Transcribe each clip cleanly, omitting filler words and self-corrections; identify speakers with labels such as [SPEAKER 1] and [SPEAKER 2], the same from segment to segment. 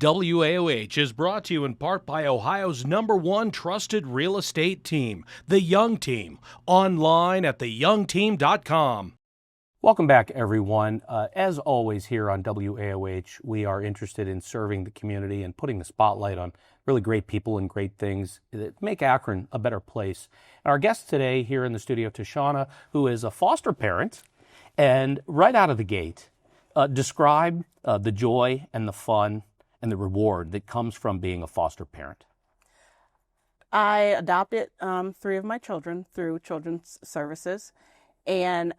[SPEAKER 1] WAOH is brought to you in part by Ohio's #1 trusted real estate team, The Young Team, online at theyoungteam.com.
[SPEAKER 2] Welcome back, everyone. As always here on WAOH, we are interested in serving the community and putting the spotlight on really great people and great things that make Akron a better place. And our guest today here in the studio, Tshana, who is a foster parent, and right out of the gate, describe the joy and the fun and the reward that comes from being a foster parent.
[SPEAKER 3] I adopted 3 of my children through Children's Services, and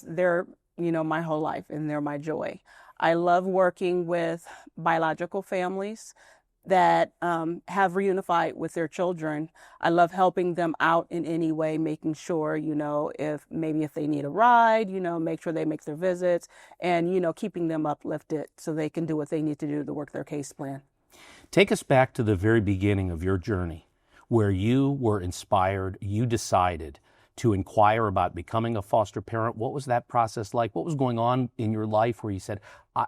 [SPEAKER 3] they're, my whole life, and they're my joy. I love working with biological families that have reunified with their children. I love helping them out in any way, making sure, if they need a ride, make sure they make their visits, and, keeping them uplifted so they can do what they need to do to work their case plan.
[SPEAKER 2] Take us back to the very beginning of your journey, where you were inspired, you decided to inquire about becoming a foster parent. What was that process like? What was going on in your life where you said,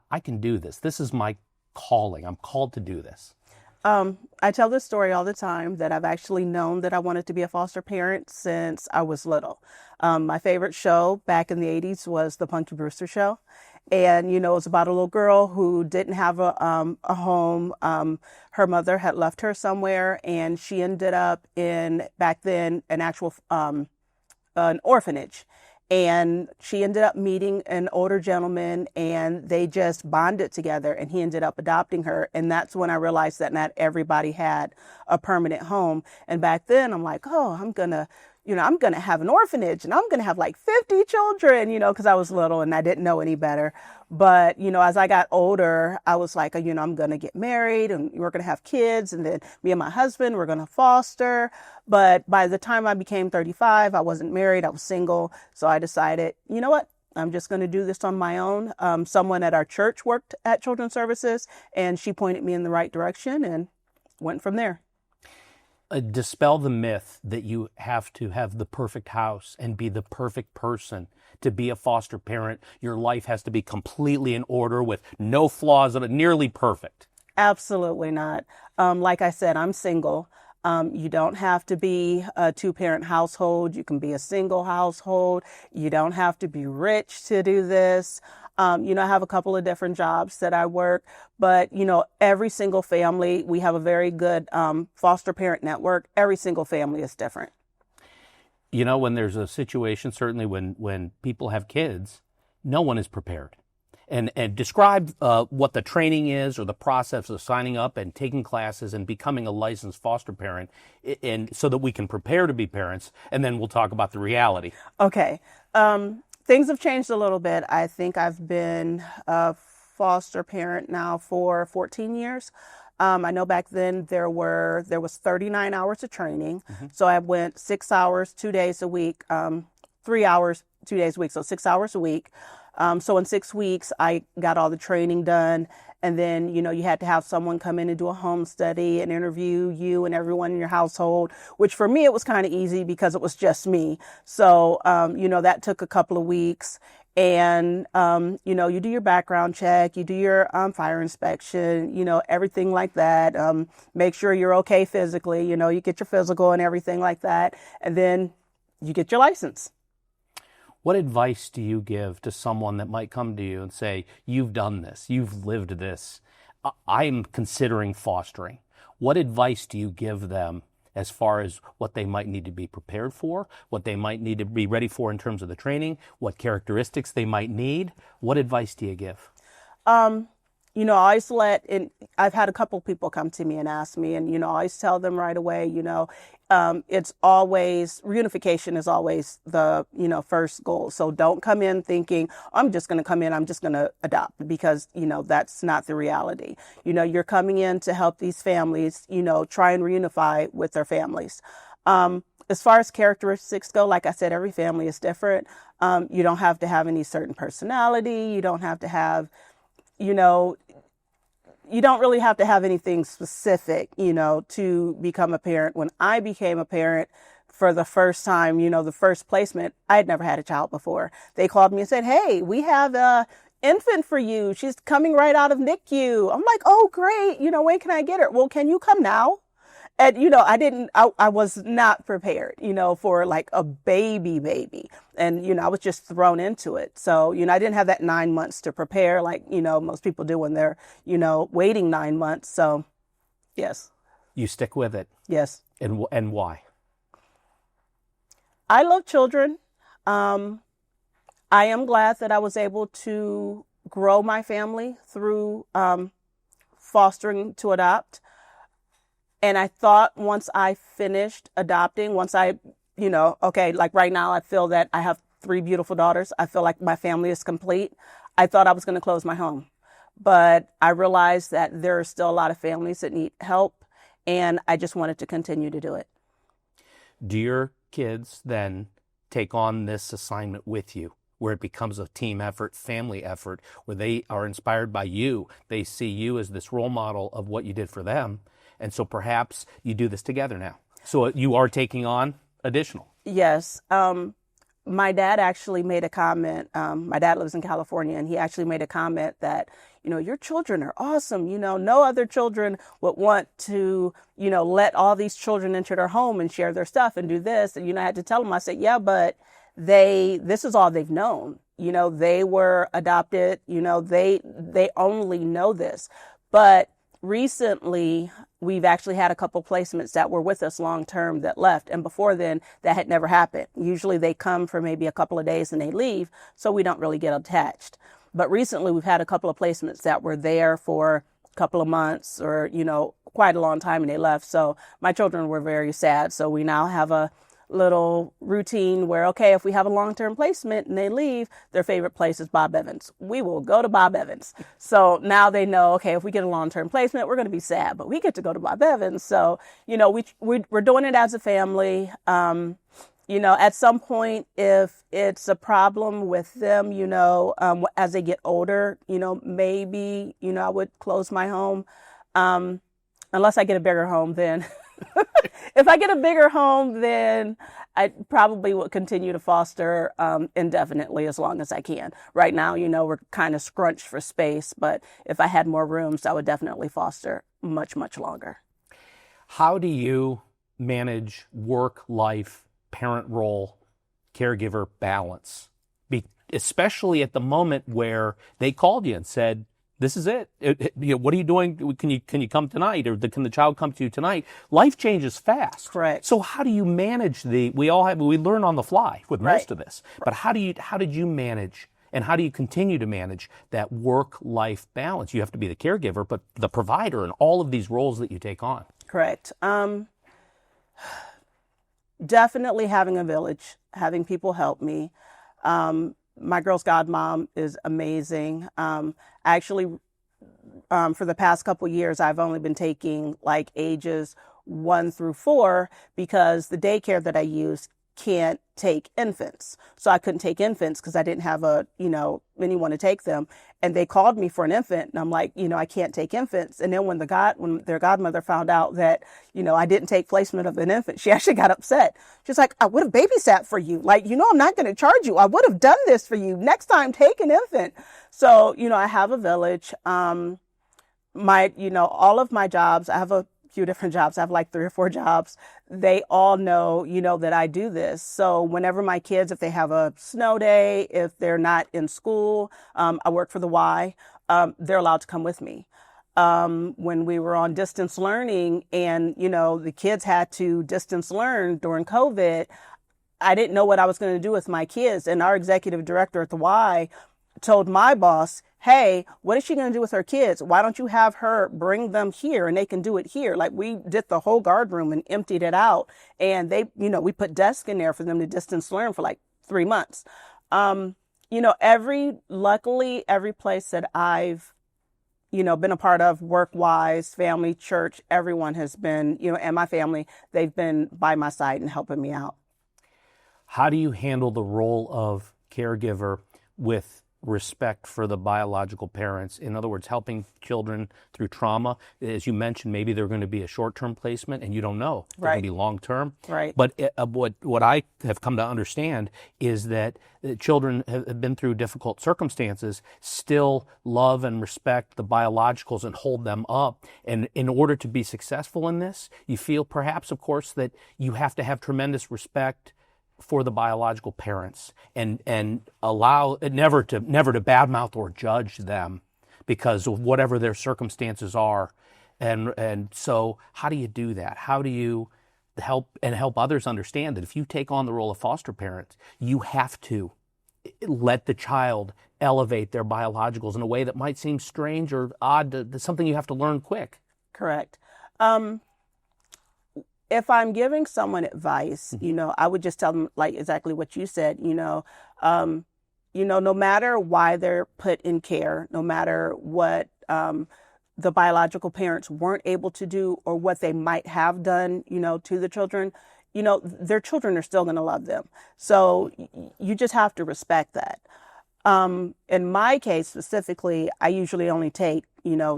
[SPEAKER 2] I can do this. This is my calling. I'm called to do this.
[SPEAKER 3] I tell this story all the time that I've actually known that I wanted to be a foster parent since I was little. My favorite show back in the 80s was the Punky Brewster Show. And, it was about a little girl who didn't have a home. Her mother had left her somewhere, and she ended up back then, an orphanage. And she ended up meeting an older gentleman, and they just bonded together, and he ended up adopting her. And that's when I realized that not everybody had a permanent home. And back then I'm like, I'm going to have an orphanage, and I'm going to have like 50 children, because I was little and I didn't know any better. But, as I got older, I was like, I'm going to get married, and we're going to have kids. And then me and my husband, we're going to foster. But by the time I became 35, I wasn't married. I was single. So I decided, you know what? I'm just going to do this on my own. Someone at our church worked at Children's Services, and she pointed me in the right direction and went from there.
[SPEAKER 2] Dispel the myth that you have to have the perfect house and be the perfect person to be a foster parent. Your life has to be completely in order with no flaws, nearly perfect.
[SPEAKER 3] Absolutely not. Like I said, I'm single. You don't have to be a 2-parent household. You can be a single household. You don't have to be rich to do this. I have a couple of different jobs that I work, but, every single family, we have a very good foster parent network. Every single family is different.
[SPEAKER 2] When there's a situation, certainly when people have kids, no one is prepared. And describe what the training is or the process of signing up and taking classes and becoming a licensed foster parent, and so that we can prepare to be parents, and then we'll talk about the reality.
[SPEAKER 3] Okay. Things have changed a little bit. I think I've been a foster parent now for 14 years. I know back then there was 39 hours of training. Mm-hmm. So I went 6 hours, 2 days a week, 3 hours, 2 days a week. So 6 hours a week. So in 6 weeks, I got all the training done. And then, you had to have someone come in and do a home study and interview you and everyone in your household, which for me, it was kind of easy because it was just me. So, that took a couple of weeks. And, you do your background check, you do your fire inspection, everything like that. Make sure you're okay physically, you get your physical and everything like that. And then you get your license.
[SPEAKER 2] What advice do you give to someone that might come to you and say, you've done this, you've lived this, I'm considering fostering? What advice do you give them as far as what they might need to be prepared for, what they might need to be ready for in terms of the training, what characteristics they might need? What advice do you give?
[SPEAKER 3] I've had a couple people come to me and ask me, and, I always tell them right away, it's always, reunification is always the, first goal. So don't come in thinking, I'm just going to come in, I'm just going to adopt, because, that's not the reality. You're coming in to help these families, try and reunify with their families. As far as characteristics go, like I said, every family is different. You don't have to have any certain personality. You don't have to have, you don't really have to have anything specific, to become a parent. When I became a parent for the first time, the first placement, I had never had a child before. They called me and said, hey, we have infant for you. She's coming right out of NICU. I'm like, oh, great. When can I get her? Well, can you come now? And, I was not prepared, for like a baby. And, I was just thrown into it. So, I didn't have that 9 months to prepare like, most people do when they're, waiting 9 months. So, yes.
[SPEAKER 2] You stick with it.
[SPEAKER 3] Yes.
[SPEAKER 2] And why?
[SPEAKER 3] I love children. I am glad that I was able to grow my family through fostering to adopt. And I thought once I finished adopting, okay, like right now, I feel that I have 3 beautiful daughters. I feel like my family is complete. I thought I was going to close my home. But I realized that there are still a lot of families that need help. And I just wanted to continue to do it.
[SPEAKER 2] Do your kids then take on this assignment with you, where it becomes a team effort, family effort, where they are inspired by you? They see you as this role model of what you did for them. And so perhaps you do this together now. So you are taking on additional.
[SPEAKER 3] Yes. My dad actually made a comment. My dad lives in California, and he actually made a comment that, your children are awesome. No other children would want to, let all these children into their home and share their stuff and do this. And, I had to tell him, I said, yeah, but this is all they've known. They were adopted, they only know this. But recently, we've actually had a couple placements that were with us long term that left. And before then, that had never happened. Usually they come for maybe a couple of days and they leave, so we don't really get attached. But recently, we've had a couple of placements that were there for a couple of months or, quite a long time, and they left. So my children were very sad. So we now have a little routine where, okay, if we have a long-term placement and they leave, their favorite place is Bob Evans. We will go to Bob Evans. So now they know, okay, if we get a long-term placement, we're going to be sad, but we get to go to Bob Evans. So, we're doing it as a family. At some point, if it's a problem with them, as they get older, maybe, I would close my home. Unless I get a bigger home, then if I get a bigger home, then I probably would continue to foster indefinitely as long as I can. Right now, we're kind of scrunched for space, but if I had more rooms, I would definitely foster much, much longer.
[SPEAKER 2] How do you manage work, life, parent role, caregiver balance? Especially at the moment where they called you and said, this is it. What are you doing? Can you come tonight, or can the child come to you tonight? Life changes fast.
[SPEAKER 3] Correct.
[SPEAKER 2] So how do you manage we learn on the fly with
[SPEAKER 3] Right.
[SPEAKER 2] most of this. But how did you manage, and how do you continue to manage that work-life balance? You have to be the caregiver, but the provider, and all of these roles that you take on.
[SPEAKER 3] Correct. Definitely having a village, having people help me. My girl's godmom is amazing. Actually, for the past couple of years, I've only been taking like ages 1 through 4 because the daycare that I use can't take infants. So I couldn't take infants because I didn't have anyone to take them. And they called me for an infant, and I'm like, I can't take infants. And then when their godmother found out that, I didn't take placement of an infant, she actually got upset. She's like, I would have babysat for you. Like, I'm not going to charge you. I would have done this for you. Next time, take an infant. So, I have a village. All of my jobs, I have a few different jobs. I have like 3 or 4 jobs. They all know, that I do this. So whenever my kids, if they have a snow day, if they're not in school, I work for the Y, they're allowed to come with me. When we were on distance learning and, the kids had to distance learn during COVID, I didn't know what I was going to do with my kids. And our executive director at the Y told my boss, hey, what is she going to do with her kids? Why don't you have her bring them here and they can do it here? Like, we did the whole guard room and emptied it out. And we put desks in there for them to distance learn for like 3 months. Luckily, every place that I've, been a part of, work-wise, family, church, everyone has been, and my family, they've been by my side and helping me out.
[SPEAKER 2] How do you handle the role of caregiver with respect for the biological parents. In other words, helping children through trauma. As you mentioned, maybe they're going to be a short-term placement, and you don't know. They're going to be long-term.
[SPEAKER 3] Right.
[SPEAKER 2] But what I have come to understand is that children have been through difficult circumstances, still love and respect the biologicals and hold them up. And in order to be successful in this, you feel perhaps, of course, that you have to have tremendous respect for the biological parents and allow never to badmouth or judge them because of whatever their circumstances are. And so how do you do that? How do you help others understand that if you take on the role of foster parents, you have to let the child elevate their biologicals in a way that might seem strange or odd, to something you have to learn quick?
[SPEAKER 3] Correct. If I'm giving someone advice, I would just tell them like exactly what you said, no matter why they're put in care, no matter what the biological parents weren't able to do or what they might have done, to the children, their children are still going to love them. So you just have to respect that. In my case specifically, I usually only take,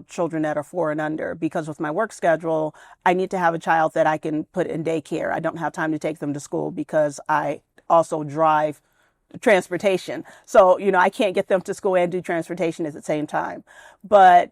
[SPEAKER 3] children that are 4 and under because with my work schedule, I need to have a child that I can put in daycare. I don't have time to take them to school because I also drive transportation. So, I can't get them to school and do transportation at the same time. But,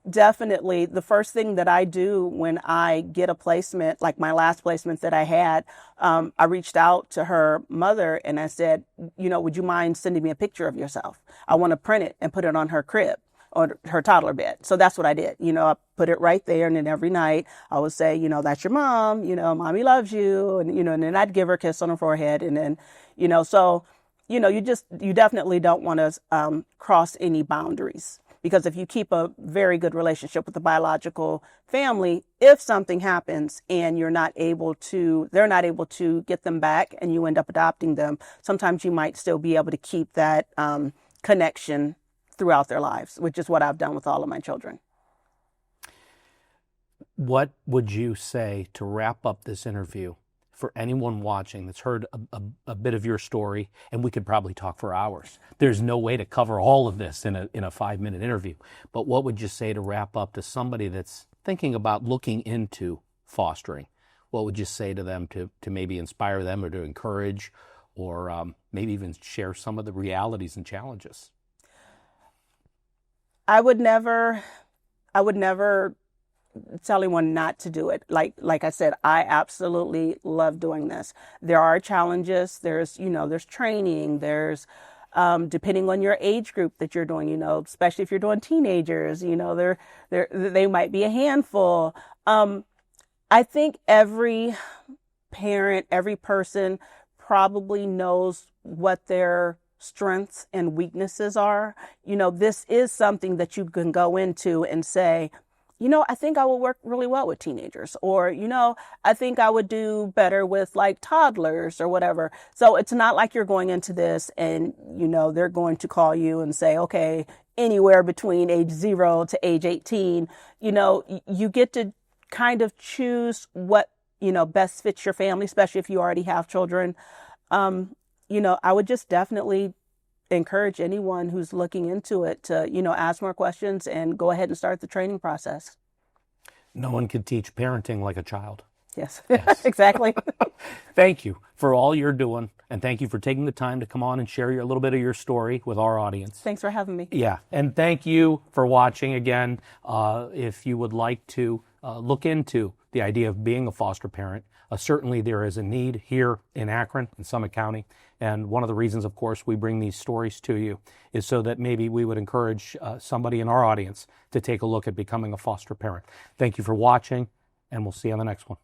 [SPEAKER 3] definitely the first thing that I do when I get a placement, like my last placement that I had, I reached out to her mother and I said, would you mind sending me a picture of yourself? I want to print it and put it on her crib or her toddler bed. So that's what I did. I put it right there. And then every night I would say, that's your mom, mommy loves you. And, and then I'd give her a kiss on her forehead. And then, so, you definitely don't want to cross any boundaries. Because if you keep a very good relationship with the biological family, if something happens and they're not able to get them back and you end up adopting them, sometimes you might still be able to keep that connection throughout their lives, which is what I've done with all of my children.
[SPEAKER 2] What would you say to wrap up this interview for anyone watching that's heard a bit of your story? And we could probably talk for hours. There's no way to cover all of this in a 5-minute interview. But what would you say to wrap up to somebody that's thinking about looking into fostering? What would you say to them to maybe inspire them or to encourage or maybe even share some of the realities and challenges?
[SPEAKER 3] I would never tell anyone not to do it. Like I said, I absolutely love doing this. There are challenges. There's training. There's, depending on your age group that you're doing, especially if you're doing teenagers, they might be a handful. I think every parent, every person probably knows what their strengths and weaknesses are. This is something that you can go into and say, I think I will work really well with teenagers, or, I think I would do better with like toddlers or whatever. So it's not like you're going into this and, they're going to call you and say, okay, anywhere between age 0 to age 18, you get to kind of choose what, best fits your family, especially if you already have children. I would just definitely encourage anyone who's looking into it to, ask more questions and go ahead and start the training process.
[SPEAKER 2] No one can teach parenting like a child.
[SPEAKER 3] Yes. Exactly.
[SPEAKER 2] Thank you for all you're doing. And thank you for taking the time to come on and share a little bit of your story with our audience.
[SPEAKER 3] Thanks for having me.
[SPEAKER 2] Yeah. And thank you for watching again. If you would like to look into the idea of being a foster parent, certainly there is a need here in Akron, in Summit County. And one of the reasons, of course, we bring these stories to you is so that maybe we would encourage somebody in our audience to take a look at becoming a foster parent. Thank you for watching, and we'll see you on the next one.